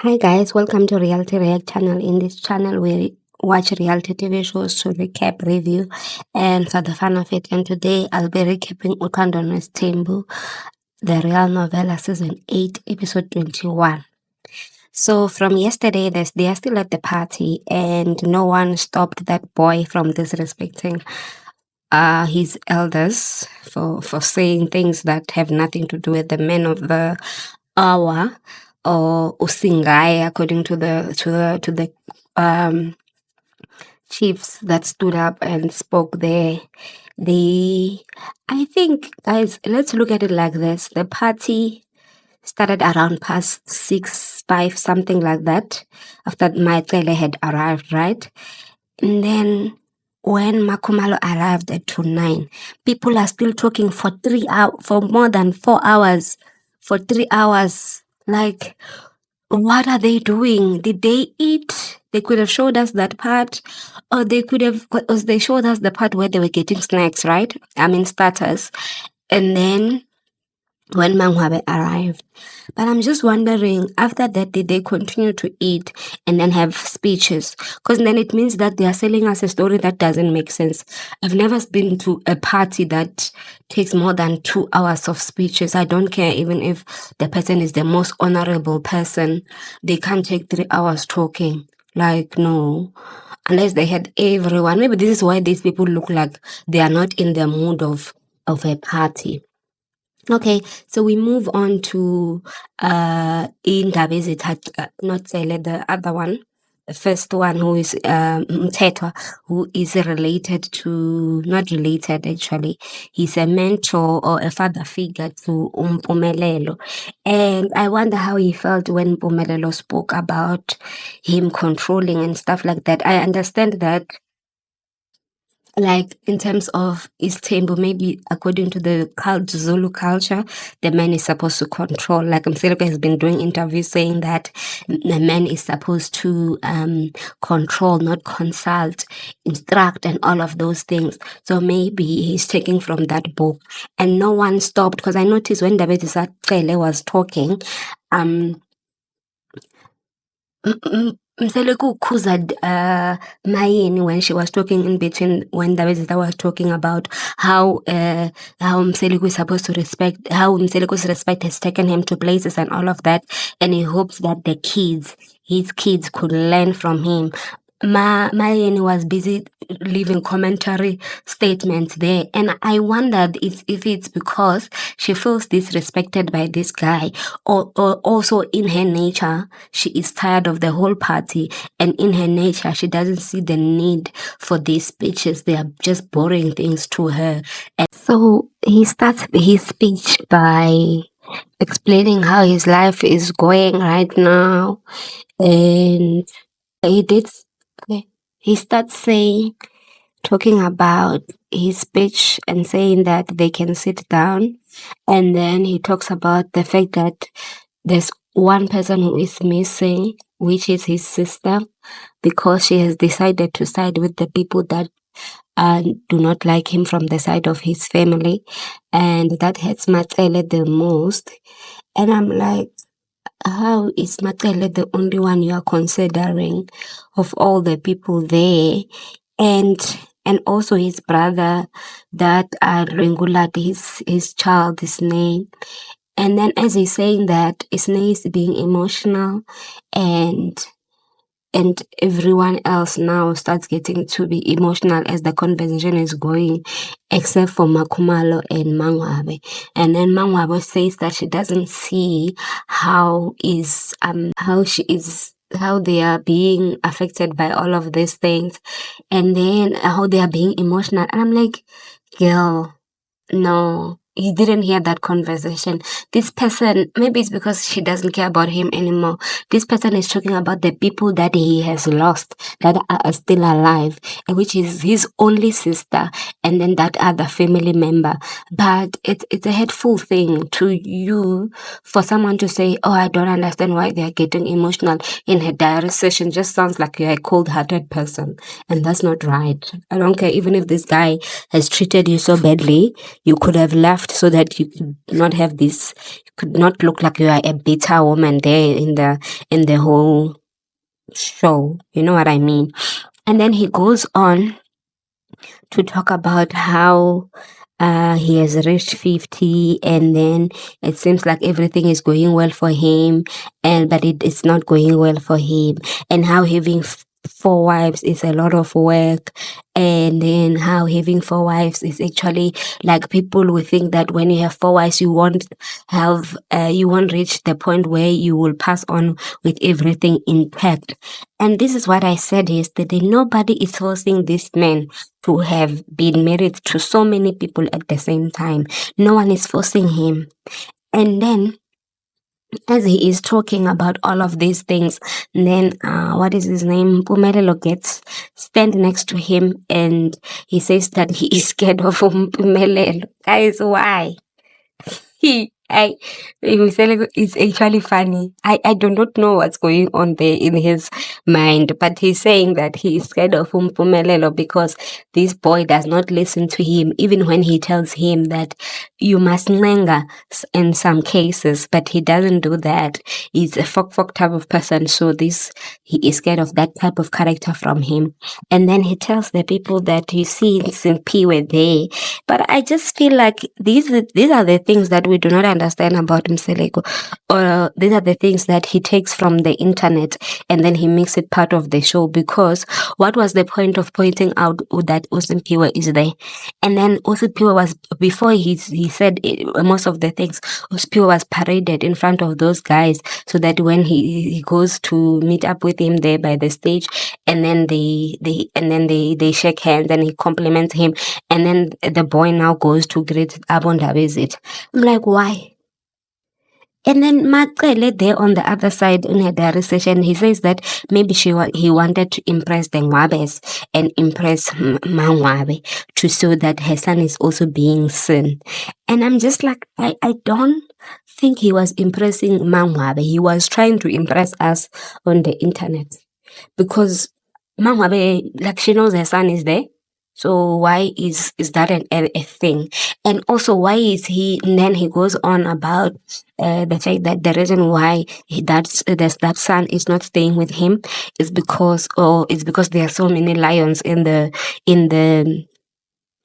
Hi guys, welcome to Reality React channel. In this channel, we watch reality TV shows to recap, review, and for the fun of it. And today, I'll be recapping Uthando Nesthembu, the real novella, season 8, episode 21. So from yesterday, they are still at the party, and no one stopped that boy from disrespecting his elders for saying things that have nothing to do with the men of the hour, or usingai, according to the chiefs that stood up and spoke there. I think, guys, let's look at it like this. The party started around past 6, 5, something like that, after my Tele had arrived, right? And then when Makumalo arrived at 2:09, people are still talking for 3 hours, for more than 4 hours, for 3 hours. Like, what are they doing? Did they eat? They could have showed us that part, or they could have, because they showed us the part where they were getting snacks, right? I mean, starters. And then when MaNgwabe arrived. But I'm just wondering, after that, did they continue to eat and then have speeches? Because then it means that they are selling us a story that doesn't make sense. I've never been to a party that takes more than 2 hours of speeches. I don't care even if the person is the most honorable person. They can't take 3 hours talking. Like, no. Unless they had everyone. Maybe this is why these people look like they are not in the mood of a party. Okay, so we move on to indaba ezithathu, not Sele, the other one, the first one, who is Mthethwa, who is related to, not related actually, he's a mentor or a father figure to Mpumelelo. And I wonder how he felt when Mpumelelo spoke about him controlling and stuff like that. I understand that, like, in terms of Isthembu, maybe according to the Zulu culture, the man is supposed to control. Like, Mseleku has been doing interviews saying that the man is supposed to control, not consult, instruct, and all of those things. So maybe he's taking from that book. And no one stopped, because I noticed when David Isacele was talking, Mseleku ukhuza Mayeni when she was talking in between, when David was talking about how Mseleku is supposed to respect, how Mseleku's respect has taken him to places and all of that, and he hopes that his kids could learn from him. Mayeni was busy leaving commentary statements there, and I wondered if it's because she feels disrespected by this guy, or also in her nature she is tired of the whole party, and in her nature she doesn't see the need for these speeches. They are just boring things to her. And so he starts his speech by explaining how his life is going right now, and he starts talking about his speech and saying that they can sit down, and then he talks about the fact that there's one person who is missing, which is his sister, because she has decided to side with the people that do not like him from the side of his family, and that hurts Matsele the most. And I'm like, how is Matsele the only one you are considering of all the people there? And also his brother, that Rengulat, his child, Sne. And then as he's saying that, Sne is being emotional, and everyone else now starts getting to be emotional as the conversation is going, except for Makumalo and MaNgwabe. And then MaNgwabe says that she doesn't see how they are being affected by all of these things, and then how they are being emotional. And I'm like, girl, no, he didn't hear that conversation. This person, maybe it's because she doesn't care about him anymore. This person is talking about the people that he has lost, that are still alive, and which is his only sister, and then that other family member. But it's a hateful thing to you for someone to say, oh, I don't understand why they are getting emotional in her diary session. Just sounds like you're a cold-hearted person, and that's not right. I don't care, even if this guy has treated you so badly, you could have left left so that you could not have this, you could not look like you are a bitter woman there in the whole show. You know what I mean? And then he goes on to talk about how he has reached 50, and then it seems like everything is going well for him, but it's not going well for him, and how having four wives is a lot of work, and then how having four wives is actually like, people will think that when you have four wives you won't reach the point where you will pass on with everything intact. And this is what I said yesterday: nobody is forcing this man to have been married to so many people at the same time. No one is forcing him. And then, as he is talking about all of these things, then what is his name? Pumelelo gets stand next to him, and he says that he is scared of Pumelelo. Guys, why? Mseleku is actually funny. I do not know what's going on there in his mind, but he's saying that he is scared of Mpumelelo because this boy does not listen to him, even when he tells him that you must nenga in some cases, but he doesn't do that. He's a fuck type of person, so he is scared of that type of character from him. And then he tells the people that you see Simphiwe there. But I just feel like these are the things that we do not understand about Mseleku, or these are the things that he takes from the internet and then he makes it part of the show. Because what was the point of pointing out that Usimpiwe is there? And then Usimpiwe was, before he said most of the things, Usimpiwe was paraded in front of those guys, so that when he goes to meet up with him there by the stage, and then they shake hands and he compliments him, and then the boy now goes to greet Abonda visit. I'm like, why? And then Makele there on the other side in her diary session, he says that maybe he wanted to impress the Ngwabes and impress MaNgwabe, to show that her son is also being seen. And I'm just like, I don't think he was impressing MaNgwabe. He was trying to impress us on the internet, because MaNgwabe, like, she knows her son is there. So why is that a thing? And also, why is he? And then he goes on about the fact that the reason why that son is not staying with him is because there are so many lions in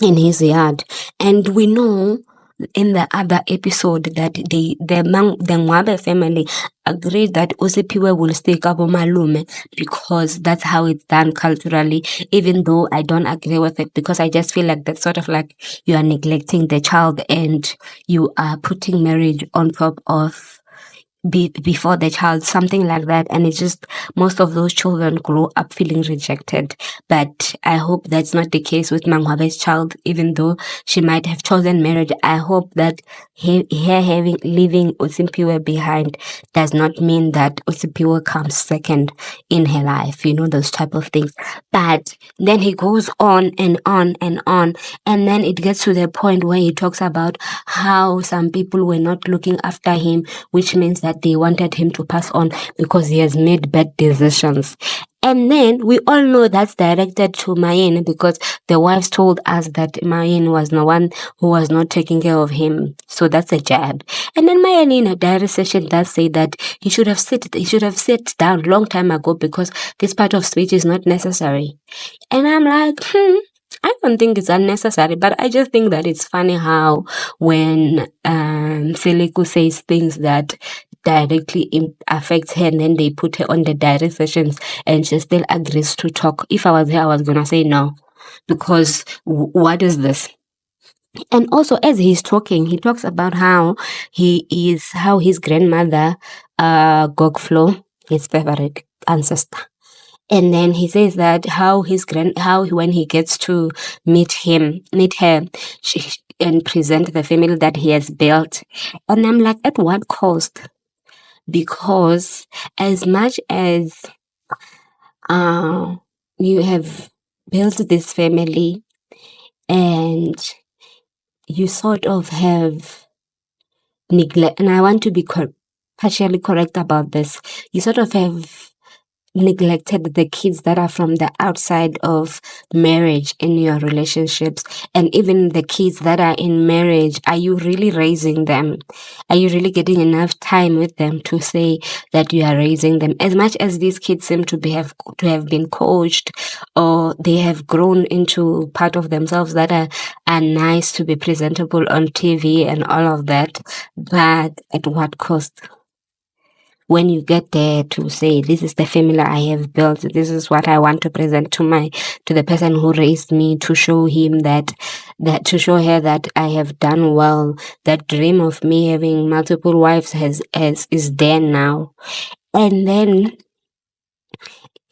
his yard, and we know in the other episode that the Ngwabe family agreed that Usipiwe will stay Kabo Malume, because that's how it's done culturally, even though I don't agree with it, because I just feel like that's sort of like you are neglecting the child and you are putting marriage on top of before the child, something like that. And it's just, most of those children grow up feeling rejected. But I hope that's not the case with MaNgwabe's child, even though she might have chosen marriage. I hope that her leaving Usimpiwe behind does not mean that Usimpiwe comes second in her life, those type of things. But then he goes on and on and on, and then it gets to the point where he talks about how some people were not looking after him, which means that they wanted him to pass on because he has made bad decisions. And then we all know that's directed to Mayene, because the wives told us that Mayene was the one who was not taking care of him. So that's a jab. And then Mayene in a diary session does say that he should have sat down long time ago, because this part of speech is not necessary. And I'm like, I don't think it's unnecessary, but I just think that it's funny how when Mseleku says things that directly affects her, and then they put her on the diary sessions and she still agrees to talk. If I was here, I was gonna say no, because what is this? And also, as he's talking, he talks about how his grandmother, Gogflo, his favorite ancestor. And then he says that how when he gets to meet her, and present the family that he has built. And I'm like, at what cost? Because as much as you have built this family, and you sort of have neglect, and I want to be partially correct about this, you sort of have neglected the kids that are from the outside of marriage in your relationships, and even the kids that are in marriage, are you really raising them? Are you really getting enough time with them to say that you are raising them? As much as these kids seem to have been coached, or they have grown into part of themselves that are nice to be presentable on TV and all of that, but at what cost? When you get there to say, this is the family I have built, this is what I want to present to the person who raised me, to show him that to show her that I have done well, that dream of me having multiple wives is there now. And then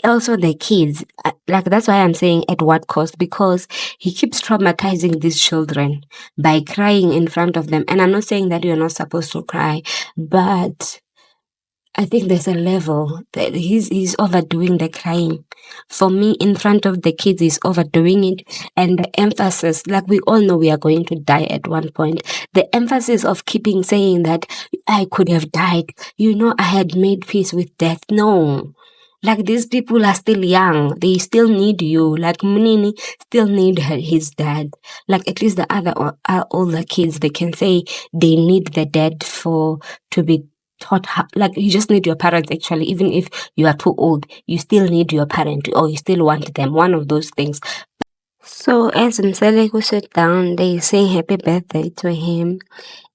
also the kids, like, that's why I'm saying at what cost, because he keeps traumatizing these children by crying in front of them. And I'm not saying that you're not supposed to cry, but I think there's a level that he's overdoing the crying. For me, in front of the kids, he's overdoing it. And the emphasis, like, we all know we are going to die at one point. The emphasis of keeping saying that I could have died, I had made peace with death. No. Like, these people are still young. They still need you. Like, Munini still need his dad. Like, at least the other older kids, they can say they need the dad to be taught how, like, you just need your parents. Actually, even if you are too old, you still need your parent, or you still want them, one of those things. So as Mseleku sat down, they sing happy birthday to him,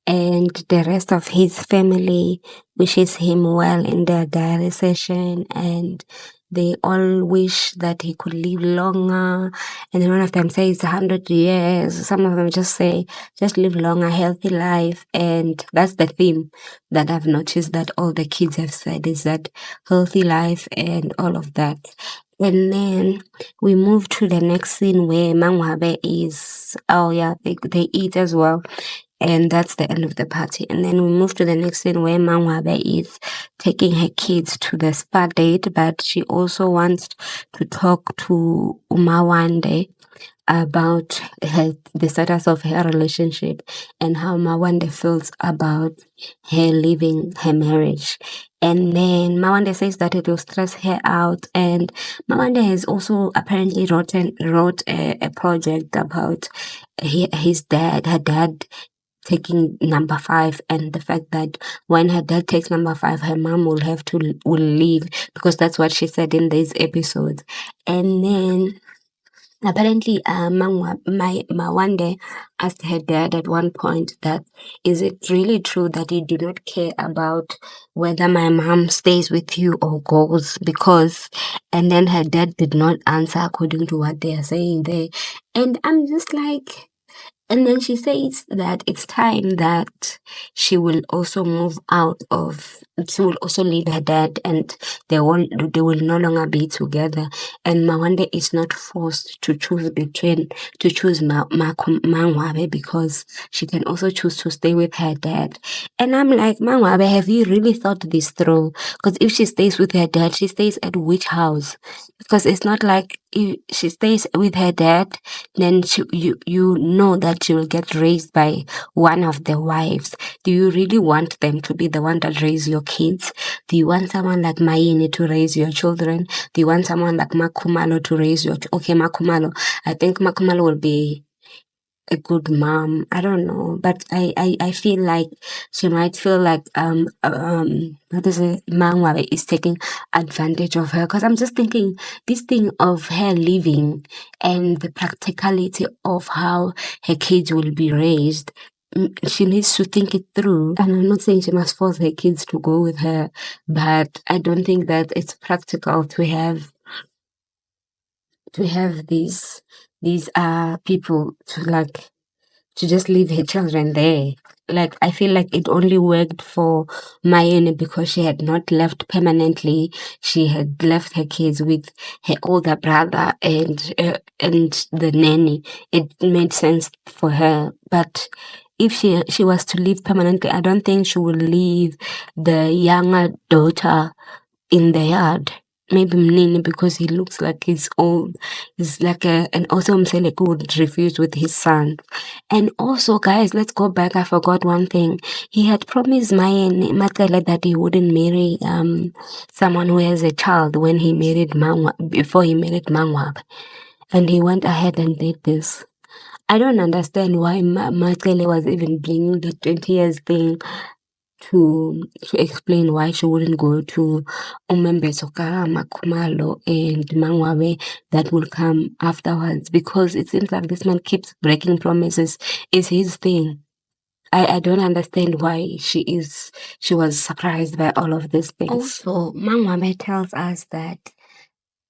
and the rest of his family wishes him well in their diary session, and they all wish that he could live longer. And then one of them says 100 years. Some of them just say, just live longer, healthy life. And that's the theme that I've noticed that all the kids have said, is that healthy life and all of that. And then we move to the next scene where MaNgwabe is, they eat as well. And that's the end of the party. And then we move to the next scene where MaNgwabe is taking her kids to the spa date, but she also wants to talk to Mawande about the status of her relationship and how Mawande feels about her leaving her marriage. And then Mawande says that it will stress her out. And Mawande has also apparently wrote a project about her dad taking number 5, and the fact that when her dad takes number 5, her mom will leave, because that's what she said in these episodes. And then apparently Mawande asked her dad at one point that, is it really true that you do not care about whether my mom stays with you or goes? And then her dad did not answer according to what they are saying there. And I'm just like, and then she says that it's time that she will also she will also leave her dad, and they will no longer be together. And Mawande is not forced to choose MaNgwabe, because she can also choose to stay with her dad. And I'm like, MaNgwabe, have you really thought this through? Because if she stays with her dad, she stays at which house? Because it's not like if she stays with her dad, then you know that she will get raised by one of the wives. Do you really want them to be the one that raise your kids? Do you want someone like Mayini to raise your children? Do you want someone like Makumalo to raise your Makumalo? I think Makumalo will be a good mom. I don't know, but I feel like she might feel like what is it, MaNgwabe is taking advantage of her, because I'm just thinking this thing of her leaving and the practicality of how her kids will be raised. She needs to think it through. And I'm not saying she must force her kids to go with her, but I don't think that it's practical to have these people to just leave her children there. Like, I feel like it only worked for Mayene because she had not left permanently. She had left her kids with her older brother and the nanny. It made sense for her. But if she was to leave permanently, I don't think she would leave the younger daughter in the yard. maybe Mnini, because he looks like he's old. He's like an also Mseleku would refuse with his son. And also, guys, let's go back. I forgot one thing. He had promised Matele that he wouldn't marry someone who has a child when he married before he married MaNgwabe. And he went ahead and did this. I don't understand why Matele was even bringing the 20 years thing to explain why she wouldn't go to Umembesoka, Makumalo, and MaNgwabe that will come afterwards, because it seems like this man keeps breaking promises. It's his thing. I don't understand why she was surprised by all of these things. Also, MaNgwabe tells us that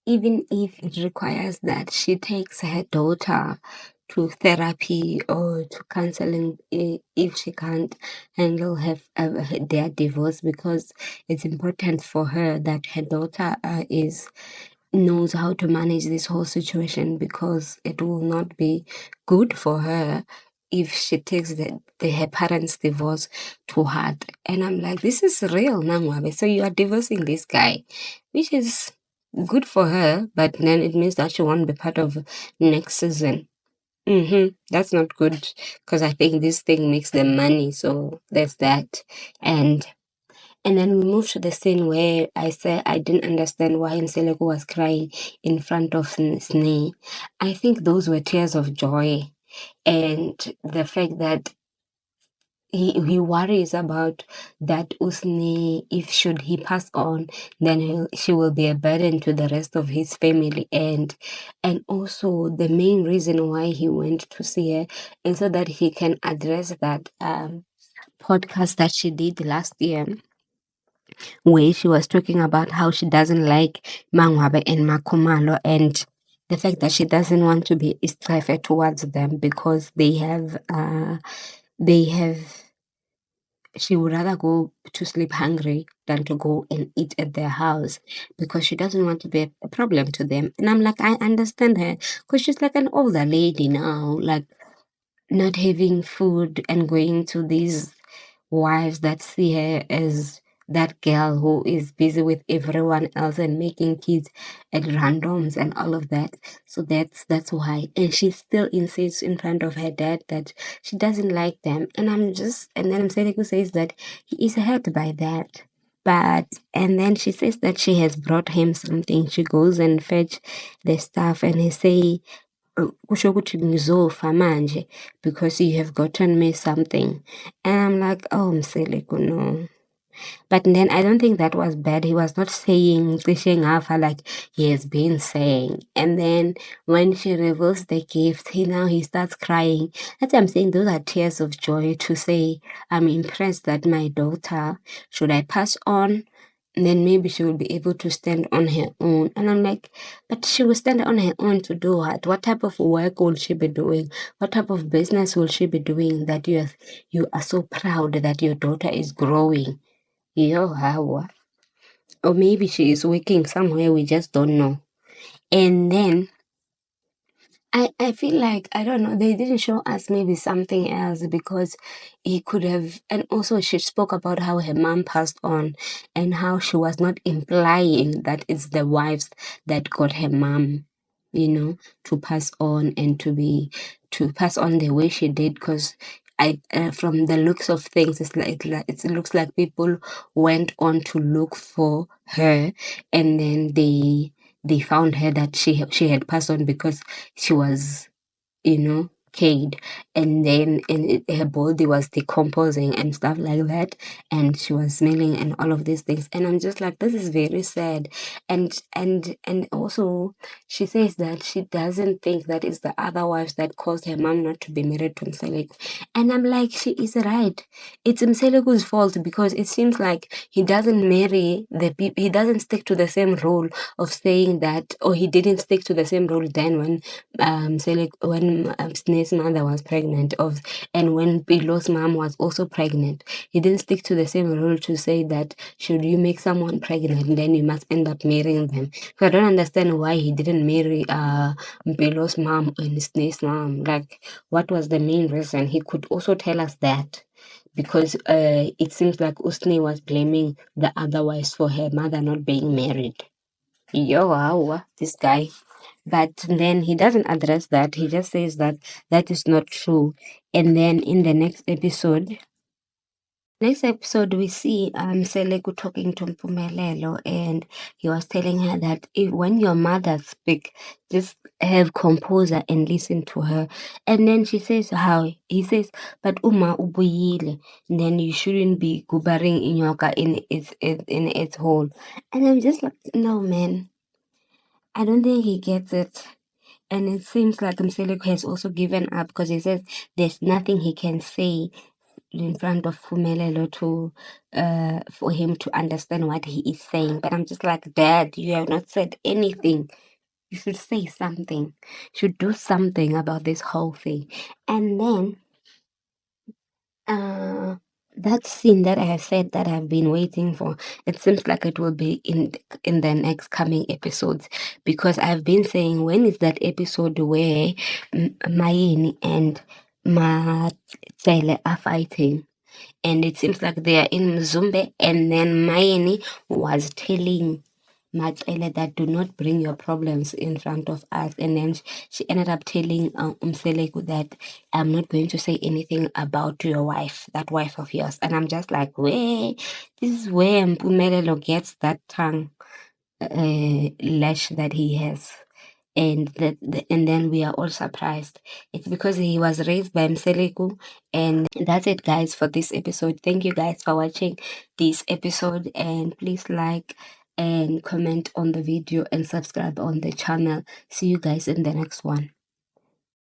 even if it requires that she takes her daughter to therapy or to counseling, if she can't handle their divorce, because it's important for her that her daughter knows how to manage this whole situation, because it will not be good for her if she takes her parents' divorce to heart. And I'm like, this is real, MaNgwabe. So you are divorcing this guy, which is good for her, but then it means that she won't be part of next season. That's not good, because I think this thing makes them money. So there's that. And then we move to the scene where I said I didn't understand why Mseleku was crying in front of Sne. I think those were tears of joy. And the fact that he worries about that Usni, if should he pass on, then she will be a burden to the rest of his family. And also the main reason why he went to see her is so that he can address that podcast that she did last year, where she was talking about how she doesn't like MaNgwabe and Makumalo, and the fact that she doesn't want to be strife towards them because she would rather go to sleep hungry than to go and eat at their house, because she doesn't want to be a problem to them. And I'm like, I understand her, because she's like an older lady now, like not having food and going to these wives that see her as that girl who is busy with everyone else and making kids at randoms and all of that. So that's why. And she still insists in front of her dad that she doesn't like them. And then Mseleku says that he is hurt by that. And then she says that she has brought him something. She goes and fetch the stuff, and he say, kusho ukuthi ngizofa manje because you have gotten me something. And I'm like, oh, Mseleku, no. But then I don't think that was bad. He was not saying Alpha like he has been saying. And then when she reveals the gift, he starts crying. That's why I'm saying those are tears of joy, to say, I'm impressed that my daughter, should I pass on, then maybe she will be able to stand on her own. And I'm like, but she will stand on her own to do what? What type of work will she be doing? What type of business will she be doing that you are so proud that your daughter is growing? How? Or maybe she is working somewhere we just don't know. And then I feel like, I don't know, they didn't show us maybe something else, because he could have. And also she spoke about how her mom passed on, and how she was not implying that it's the wives that got her mom, to pass on, and to pass on the way she did. Because from the looks of things, it looks like people went on to look for her, and then they found her that she had passed on because she was, killed, and then her body was decomposing and stuff like that, and she was smelling and all of these things. And I'm just like, this is very sad. And also she says that she doesn't think that it's the other wives that caused her mom not to be married to Mseleku. And I'm like, she is right. It's Mseleku's fault, because it seems like he doesn't marry the people. He doesn't stick to the same rule of saying that, or he didn't stick to the same rule then when Sne's mother was pregnant, and when Pilo's mom was also pregnant. He didn't stick to the same rule to say that should you make someone pregnant, then you must end up marrying them. So I don't understand why he didn't marry Pilo's mom and Sne's mom. Like, what was the main reason? He could also tell us that, because it seems like Usne was blaming the other wives for her mother not being married. Yo, wow, this guy. But then he doesn't address that. He just says that that is not true. And then in the next episode, we see Mseleku talking to Mpumelelo, and he was telling her that when your mother speak, just have composure and listen to her. And then she says how he says, but Uma ubuyile, then you shouldn't be gubbering in yoga in its hole. And I'm just like, no man, I don't think he gets it. And it seems like Mseleku has also given up because he says there's nothing he can say in front of Fumelelo to for him to understand what he is saying. But I'm just like, Dad, you have not said anything. You should say something. You should do something about this whole thing. And then that scene that I have said that I've been waiting for, it seems like it will be in the next coming episodes, because I've been saying, when is that episode where Mayeni and Matsele are fighting? And it seems like they are in Mzumbe, and then Mayeni was telling Matsele that do not bring your problems in front of us. And then she ended up telling Mseleku that I'm not going to say anything about your wife, that wife of yours. And I'm just like, where? This is where Mpumelelo gets that tongue lash that he has. And and then we are all surprised. It's because he was raised by Mseleku. And that's it, guys, for this episode. Thank you guys for watching this episode, and please like and comment on the video and subscribe on the channel. See you guys in the next one.